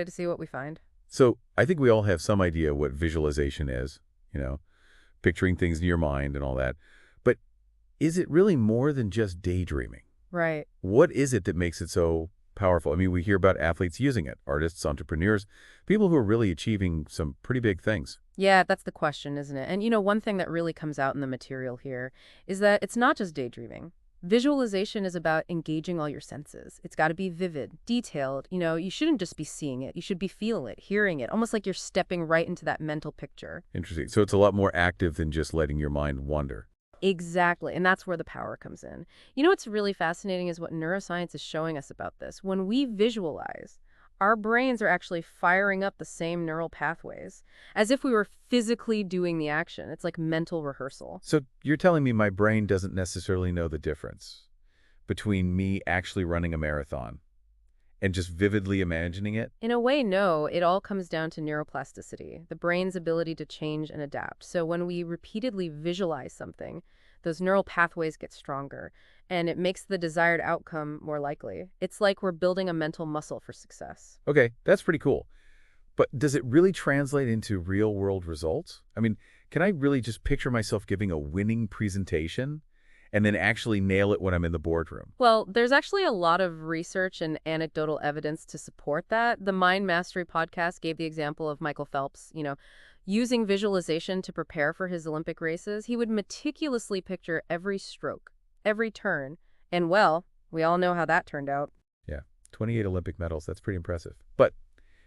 To see what we find. So I think we all have some idea what visualization is, you know, picturing things in your mind and all that. But is it really more than just daydreaming? Right. What is it that makes it so powerful? I mean, we hear about athletes using it, artists, entrepreneurs, people who are really achieving some pretty big things. Yeah, that's the question, isn't it? And one thing that really comes out in the material here is that it's not just daydreaming. Visualization is about engaging all your senses. It's got to be vivid, detailed. You shouldn't just be seeing it. You should be feeling it, hearing it, almost like you're stepping right into that mental picture. Interesting. So it's a lot more active than just letting your mind wander. Exactly. And that's where the power comes in. What's really fascinating is what neuroscience is showing us about this. When we visualize, our brains are actually firing up the same neural pathways as if we were physically doing the action. It's like mental rehearsal. So you're telling me my brain doesn't necessarily know the difference between me actually running a marathon and just vividly imagining it? In a way, no. It all comes down to neuroplasticity, the brain's ability to change and adapt. So when we repeatedly visualize something, those neural pathways get stronger, and it makes the desired outcome more likely. It's like we're building a mental muscle for success. Okay, that's pretty cool. But does it really translate into real-world results? I mean, can I really just picture myself giving a winning presentation and then actually nail it when I'm in the boardroom? Well, there's actually a lot of research and anecdotal evidence to support that. The Mind Mastery podcast gave the example of Michael Phelps, using visualization to prepare for his Olympic races. He would meticulously picture every stroke, every turn, and well, we all know how that turned out. Yeah, 28 Olympic medals, that's pretty impressive. But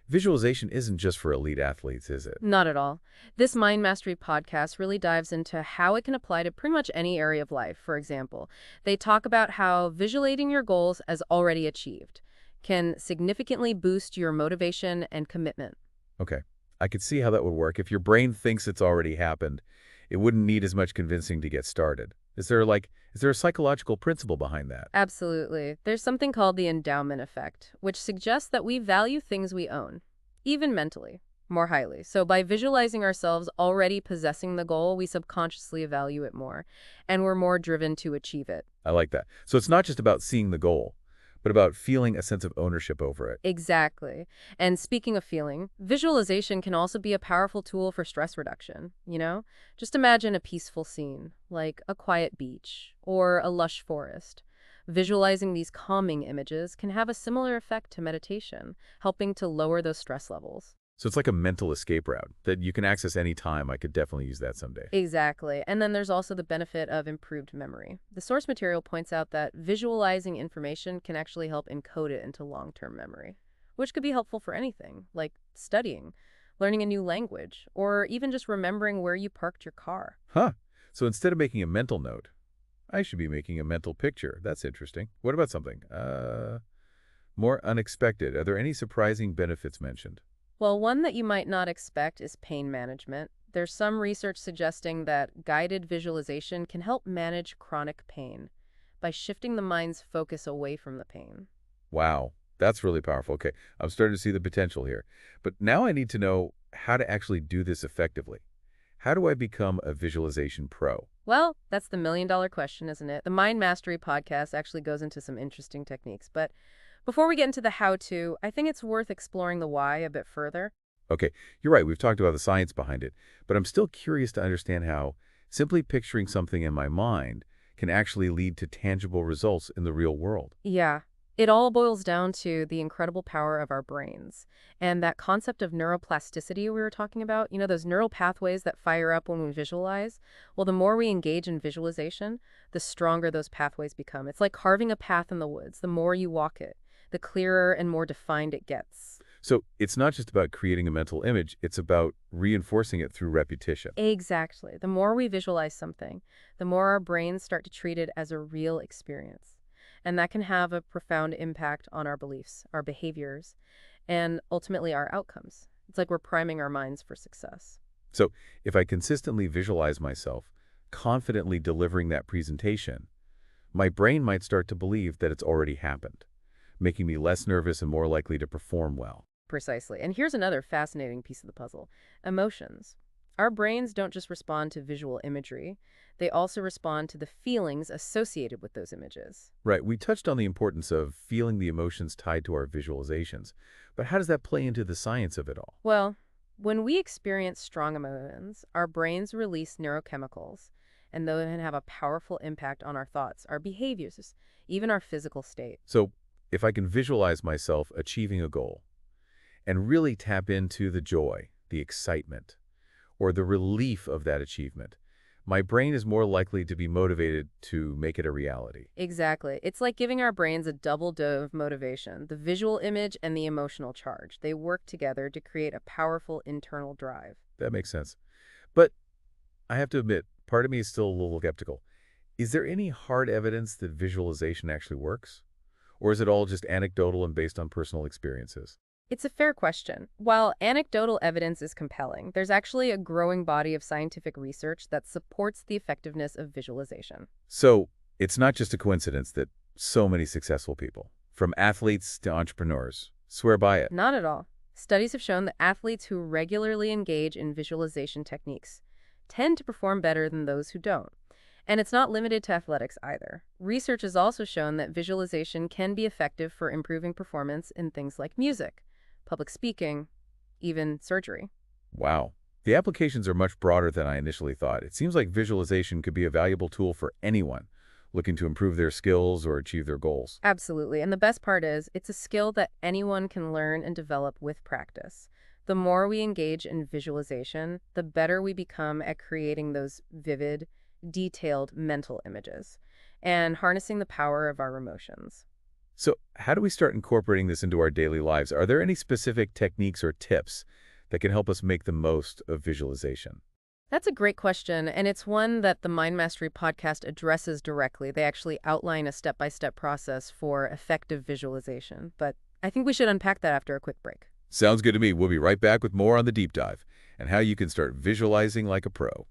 visualization isn't just for elite athletes, is it? Not at all. This Mind Mastery podcast really dives into how it can apply to pretty much any area of life. For example, they talk about how visualizing your goals as already achieved can significantly boost your motivation and commitment. Okay, I could see how that would work. If your brain thinks it's already happened, it wouldn't need as much convincing to get started. Is there a psychological principle behind that? Absolutely. There's something called the endowment effect, which suggests that we value things we own, even mentally, more highly. So by visualizing ourselves already possessing the goal, we subconsciously value it more, and we're more driven to achieve it. I like that. So it's not just about seeing the goal, but about feeling a sense of ownership over it. Exactly. And speaking of feeling, visualization can also be a powerful tool for stress reduction. Just imagine a peaceful scene, like a quiet beach or a lush forest. Visualizing these calming images can have a similar effect to meditation, helping to lower those stress levels. So it's like a mental escape route that you can access any time. I could definitely use that someday. Exactly. And then there's also the benefit of improved memory. The source material points out that visualizing information can actually help encode it into long-term memory, which could be helpful for anything, like studying, learning a new language, or even just remembering where you parked your car. Huh. So instead of making a mental note, I should be making a mental picture. That's interesting. What about something? More unexpected. Are there any surprising benefits mentioned? Well, one that you might not expect is pain management. There's some research suggesting that guided visualization can help manage chronic pain by shifting the mind's focus away from the pain. Wow, that's really powerful. Okay, I'm starting to see the potential here. But now I need to know how to actually do this effectively. How do I become a visualization pro? Well, that's the million-dollar question, isn't it? The Mind Mastery podcast actually goes into some interesting techniques. But before we get into the how-to, I think it's worth exploring the why a bit further. Okay, you're right. We've talked about the science behind it, but I'm still curious to understand how simply picturing something in my mind can actually lead to tangible results in the real world. Yeah, it all boils down to the incredible power of our brains. And that concept of neuroplasticity we were talking about, those neural pathways that fire up when we visualize, well, the more we engage in visualization, the stronger those pathways become. It's like carving a path in the woods. The more you walk it, the clearer and more defined it gets. So it's not just about creating a mental image, it's about reinforcing it through repetition. Exactly. The more we visualize something, the more our brains start to treat it as a real experience. And that can have a profound impact on our beliefs, our behaviors, and ultimately our outcomes. It's like we're priming our minds for success. So if I consistently visualize myself confidently delivering that presentation, my brain might start to believe that it's already happened, making me less nervous and more likely to perform well. Precisely. And here's another fascinating piece of the puzzle. Emotions. Our brains don't just respond to visual imagery, they also respond to the feelings associated with those images. Right, we touched on the importance of feeling the emotions tied to our visualizations, but how does that play into the science of it all? Well, when we experience strong emotions, our brains release neurochemicals, and those can have a powerful impact on our thoughts, our behaviors, even our physical state. So, if I can visualize myself achieving a goal and really tap into the joy, the excitement, or the relief of that achievement, my brain is more likely to be motivated to make it a reality. Exactly. It's like giving our brains a double dose of motivation, the visual image and the emotional charge. They work together to create a powerful internal drive. That makes sense. But I have to admit, part of me is still a little skeptical. Is there any hard evidence that visualization actually works? Or is it all just anecdotal and based on personal experiences? It's a fair question. While anecdotal evidence is compelling, there's actually a growing body of scientific research that supports the effectiveness of visualization. So, it's not just a coincidence that so many successful people, from athletes to entrepreneurs, swear by it. Not at all. Studies have shown that athletes who regularly engage in visualization techniques tend to perform better than those who don't. And it's not limited to athletics either. Research has also shown that visualization can be effective for improving performance in things like music, public speaking, even surgery. Wow. The applications are much broader than I initially thought. It seems like visualization could be a valuable tool for anyone looking to improve their skills or achieve their goals. Absolutely. And the best part is, it's a skill that anyone can learn and develop with practice. The more we engage in visualization, the better we become at creating those vivid, detailed mental images and harnessing the power of our emotions. So, how do we start incorporating this into our daily lives? Are there any specific techniques or tips that can help us make the most of visualization? That's a great question, and it's one that the Mind Mastery podcast addresses directly. They actually outline a step-by-step process for effective visualization. But I think we should unpack that after a quick break. Sounds good to me. We'll be right back with more on the deep dive and how you can start visualizing like a pro.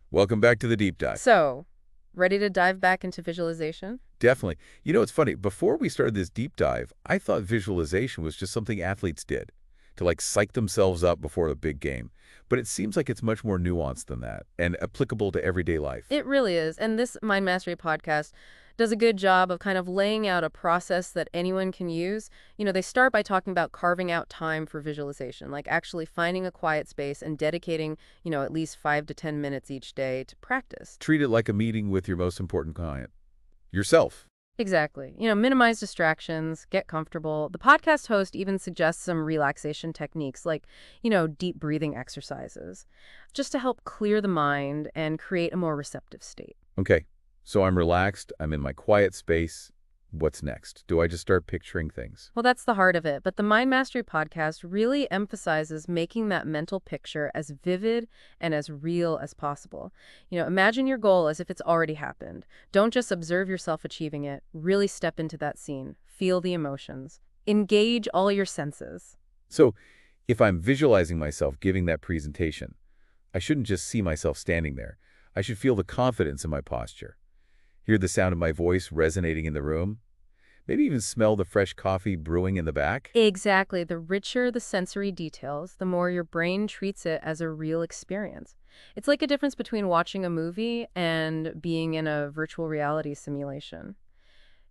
Welcome back to the deep dive. So, ready to dive back into visualization? Definitely. You know, it's funny. Before we started this deep dive, I thought visualization was just something athletes did to like psych themselves up before a big game. But it seems like it's much more nuanced than that and applicable to everyday life. It really is. And this Mind Mastery podcast does a good job of kind of laying out a process that anyone can use. They start by talking about carving out time for visualization, like actually finding a quiet space and dedicating, at least 5 to 10 minutes each day to practice. Treat it like a meeting with your most important client, yourself. Exactly. Minimize distractions, get comfortable. The podcast host even suggests some relaxation techniques like, deep breathing exercises, just to help clear the mind and create a more receptive state. Okay, so I'm relaxed. I'm in my quiet space. What's next? Do I just start picturing things? Well, that's the heart of it. But the Mind Mastery podcast really emphasizes making that mental picture as vivid and as real as possible. Imagine your goal as if it's already happened. Don't just observe yourself achieving it. Really step into that scene. Feel the emotions. Engage all your senses. So, if I'm visualizing myself giving that presentation, I shouldn't just see myself standing there. I should feel the confidence in my posture. Hear the sound of my voice resonating in the room. Maybe even smell the fresh coffee brewing in the back. Exactly. The richer the sensory details, the more your brain treats it as a real experience. It's like a difference between watching a movie and being in a virtual reality simulation.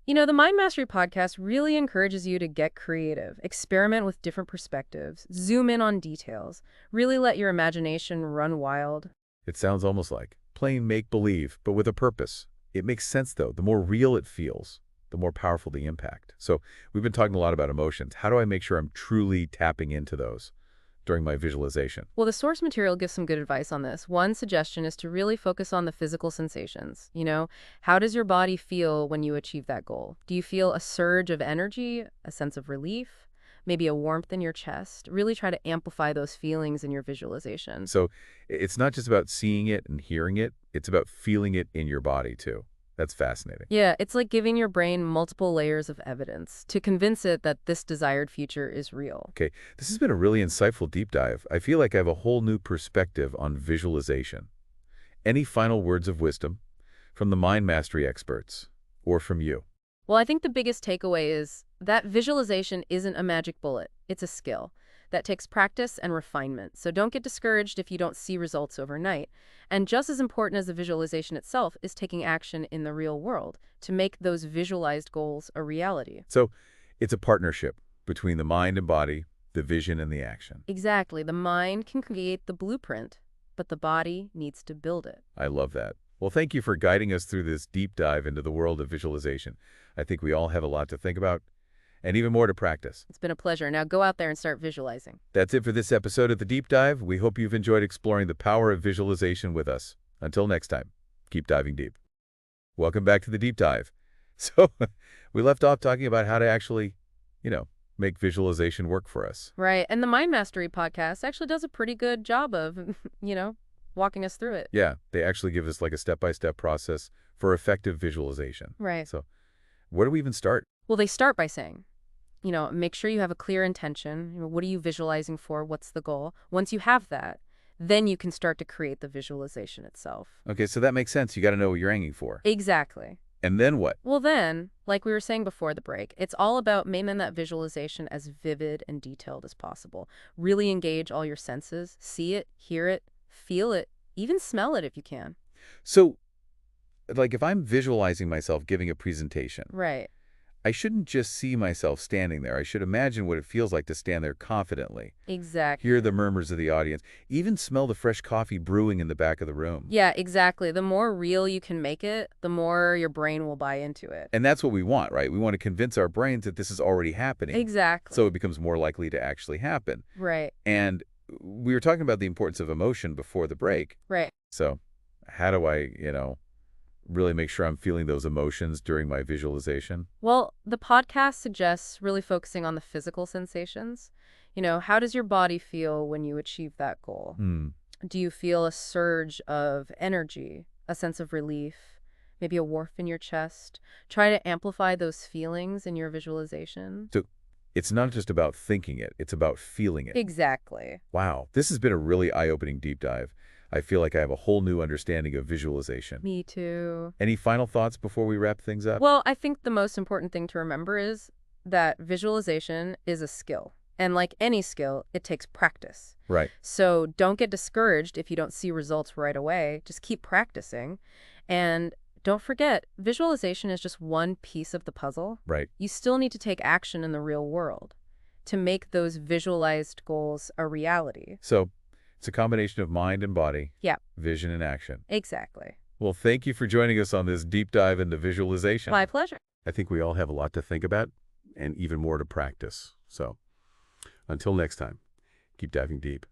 The Mind Mastery podcast really encourages you to get creative, experiment with different perspectives, zoom in on details, really let your imagination run wild. It sounds almost like plain make-believe, but with a purpose. It makes sense, though. The more real it feels, the more powerful the impact. So we've been talking a lot about emotions. How do I make sure I'm truly tapping into those during my visualization? Well, the source material gives some good advice on this. One suggestion is to really focus on the physical sensations. How does your body feel when you achieve that goal? Do you feel a surge of energy, a sense of relief, maybe a warmth in your chest? Really try to amplify those feelings in your visualization. So it's not just about seeing it and hearing it. It's about feeling it in your body, too. That's fascinating. Yeah, it's like giving your brain multiple layers of evidence to convince it that this desired future is real. Okay, this has been a really insightful deep dive. I feel like I have a whole new perspective on visualization. Any final words of wisdom from the Mind Mastery experts or from you? Well, I think the biggest takeaway is that visualization isn't a magic bullet. It's a skill. that takes practice and refinement. So don't get discouraged if you don't see results overnight. And just as important as the visualization itself is taking action in the real world to make those visualized goals a reality. So it's a partnership between the mind and body, the vision and the action. Exactly. The mind can create the blueprint, but the body needs to build it. I love that. Well, thank you for guiding us through this deep dive into the world of visualization. I think we all have a lot to think about and even more to practice. It's been a pleasure. Now go out there and start visualizing. That's it for this episode of The Deep Dive. We hope you've enjoyed exploring the power of visualization with us. Until next time, keep diving deep. Welcome back to The Deep Dive. So, we left off talking about how to actually, make visualization work for us. Right. And the Mind Mastery podcast actually does a pretty good job of, walking us through it. Yeah, they actually give us like a step-by-step process for effective visualization. Right. So, where do we even start? Well, they start by saying, make sure you have a clear intention. What are you visualizing for? What's the goal? Once you have that, then you can start to create the visualization itself. Okay, so that makes sense. You got to know what you're aiming for. Exactly. And then what? Well, then, like we were saying before the break, it's all about making that visualization as vivid and detailed as possible. Really engage all your senses. See it, hear it, feel it, even smell it if you can. So, like if I'm visualizing myself giving a presentation, Right. I shouldn't just see myself standing there. I should imagine what it feels like to stand there confidently. Exactly. Hear the murmurs of the audience. Even smell the fresh coffee brewing in the back of the room. Yeah, exactly. The more real you can make it, the more your brain will buy into it. And that's what we want, right? We want to convince our brains that this is already happening. Exactly. So it becomes more likely to actually happen. Right. And we were talking about the importance of emotion before the break. Right. So how do I, really make sure I'm feeling those emotions during my visualization? Well, the podcast suggests really focusing on the physical sensations. How does your body feel when you achieve that goal? Do you feel a surge of energy, a sense of relief, maybe a warmth in your chest? Try to amplify those feelings in your visualization. So it's not just about thinking it, it's about feeling it. Exactly. Wow, this has been a really eye-opening deep dive. I feel like I have a whole new understanding of visualization. Me too. Any final thoughts before we wrap things up? Well, I think the most important thing to remember is that visualization is a skill. And like any skill, it takes practice. Right. So don't get discouraged if you don't see results right away. Just keep practicing. And don't forget, visualization is just one piece of the puzzle. Right. You still need to take action in the real world to make those visualized goals a reality. So it's a combination of mind and body, Yeah, vision and action. exactly. Well, thank you for joining us on this deep dive into visualization. My pleasure. I think we all have a lot to think about and even more to practice. So until next time, keep diving deep.